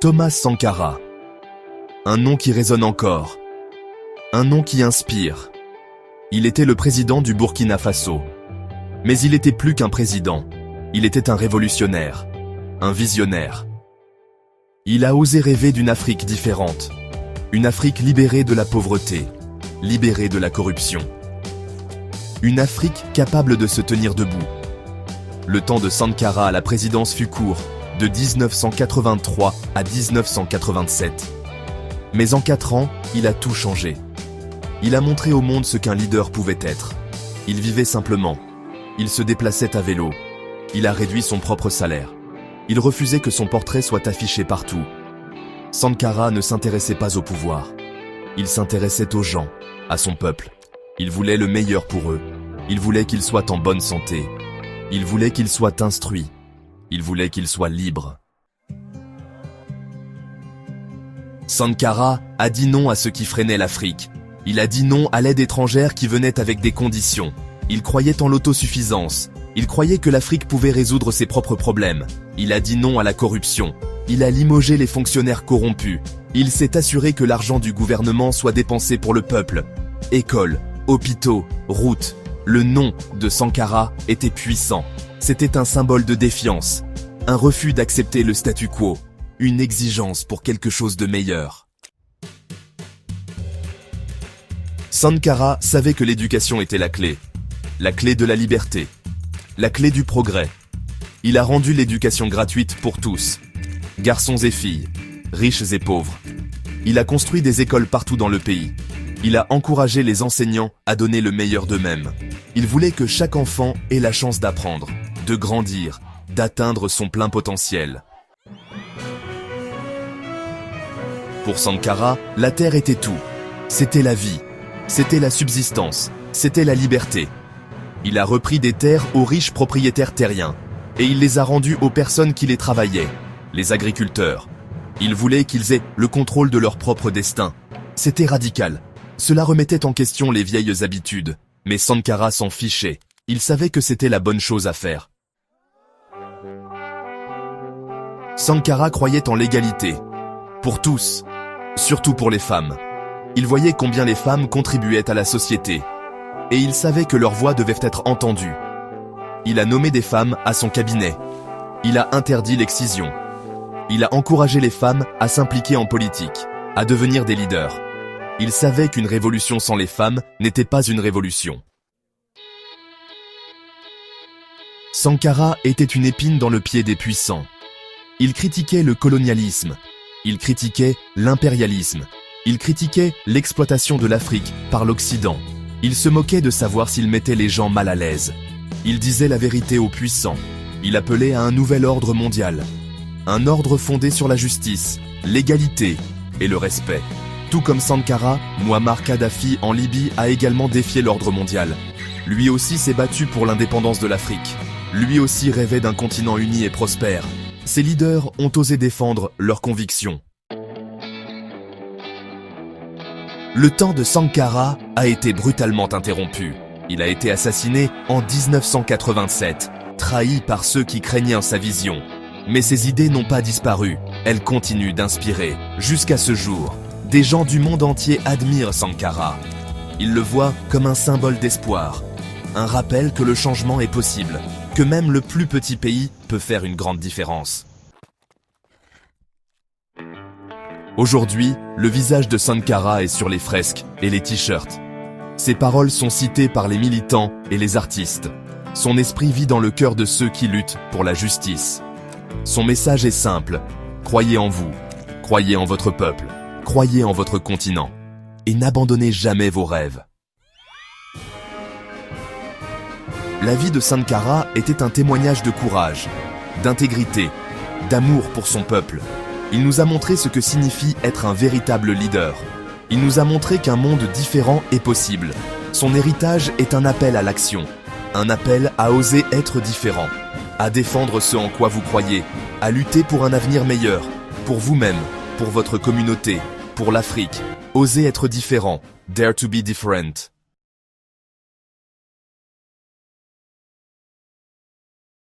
Thomas Sankara. Un nom qui résonne encore. Un nom qui inspire. Il était le président du Burkina Faso. Mais il était plus qu'un président. Il était un révolutionnaire. Un visionnaire. Il a osé rêver d'une Afrique différente. Une Afrique libérée de la pauvreté. Libérée de la corruption. Une Afrique capable de se tenir debout. Le temps de Sankara à la présidence fut court, de 1983 à 1987. Mais en 4 ans, il a tout changé. Il a montré au monde ce qu'un leader pouvait être. Il vivait simplement. Il se déplaçait à vélo. Il a réduit son propre salaire. Il refusait que son portrait soit affiché partout. Sankara ne s'intéressait pas au pouvoir. Il s'intéressait aux gens, à son peuple. Il voulait le meilleur pour eux. Il voulait qu'ils soient en bonne santé. Il voulait qu'ils soient instruits. Il voulait qu'ils soient libres. Sankara a dit non à ce qui freinait l'Afrique. Il a dit non à l'aide étrangère qui venait avec des conditions. Il croyait en l'autosuffisance. Il croyait que l'Afrique pouvait résoudre ses propres problèmes. Il a dit non à la corruption. Il a limogé les fonctionnaires corrompus. Il s'est assuré que l'argent du gouvernement soit dépensé pour le peuple. Écoles, hôpitaux, routes. Le nom de Sankara était puissant. C'était un symbole de défiance. Un refus d'accepter le statu quo. Une exigence pour quelque chose de meilleur. Sankara savait que l'éducation était la clé de la liberté, la clé du progrès. Il a rendu l'éducation gratuite pour tous, garçons et filles, riches et pauvres. Il a construit des écoles partout dans le pays. Il a encouragé les enseignants à donner le meilleur d'eux-mêmes. Il voulait que chaque enfant ait la chance d'apprendre, de grandir, d'atteindre son plein potentiel. Pour Sankara, la terre était tout. C'était la vie. C'était la subsistance, c'était la liberté. Il a repris des terres aux riches propriétaires terriens, et il les a rendues aux personnes qui les travaillaient, les agriculteurs. Il voulait qu'ils aient le contrôle de leur propre destin. C'était radical. Cela remettait en question les vieilles habitudes, mais Sankara s'en fichait. Il savait que c'était la bonne chose à faire. Sankara croyait en l'égalité. Pour tous, surtout pour les femmes. Il voyait combien les femmes contribuaient à la société. Et il savait que leur voix devait être entendue. Il a nommé des femmes à son cabinet. Il a interdit l'excision. Il a encouragé les femmes à s'impliquer en politique, à devenir des leaders. Il savait qu'une révolution sans les femmes n'était pas une révolution. Sankara était une épine dans le pied des puissants. Il critiquait le colonialisme. Il critiquait l'impérialisme. Il critiquait l'exploitation de l'Afrique par l'Occident. Il se moquait de savoir s'il mettait les gens mal à l'aise. Il disait la vérité aux puissants. Il appelait à un nouvel ordre mondial. Un ordre fondé sur la justice, l'égalité et le respect. Tout comme Sankara, Muammar Kadhafi en Libye a également défié l'ordre mondial. Lui aussi s'est battu pour l'indépendance de l'Afrique. Lui aussi rêvait d'un continent uni et prospère. Ses leaders ont osé défendre leurs convictions. Le temps de Sankara a été brutalement interrompu. Il a été assassiné en 1987, trahi par ceux qui craignaient sa vision. Mais ses idées n'ont pas disparu. Elles continuent d'inspirer. Jusqu'à ce jour, des gens du monde entier admirent Sankara. Ils le voient comme un symbole d'espoir. Un rappel que le changement est possible, que même le plus petit pays peut faire une grande différence. Aujourd'hui, le visage de Sankara est sur les fresques et les t-shirts. Ses paroles sont citées par les militants et les artistes. Son esprit vit dans le cœur de ceux qui luttent pour la justice. Son message est simple. Croyez en vous, croyez en votre peuple, croyez en votre continent. Et n'abandonnez jamais vos rêves. La vie de Sankara était un témoignage de courage, d'intégrité, d'amour pour son peuple. Il nous a montré ce que signifie être un véritable leader. Il nous a montré qu'un monde différent est possible. Son héritage est un appel à l'action, un appel à oser être différent, à défendre ce en quoi vous croyez, à lutter pour un avenir meilleur, pour vous-même, pour votre communauté, pour l'Afrique. Osez être différent, dare to be different.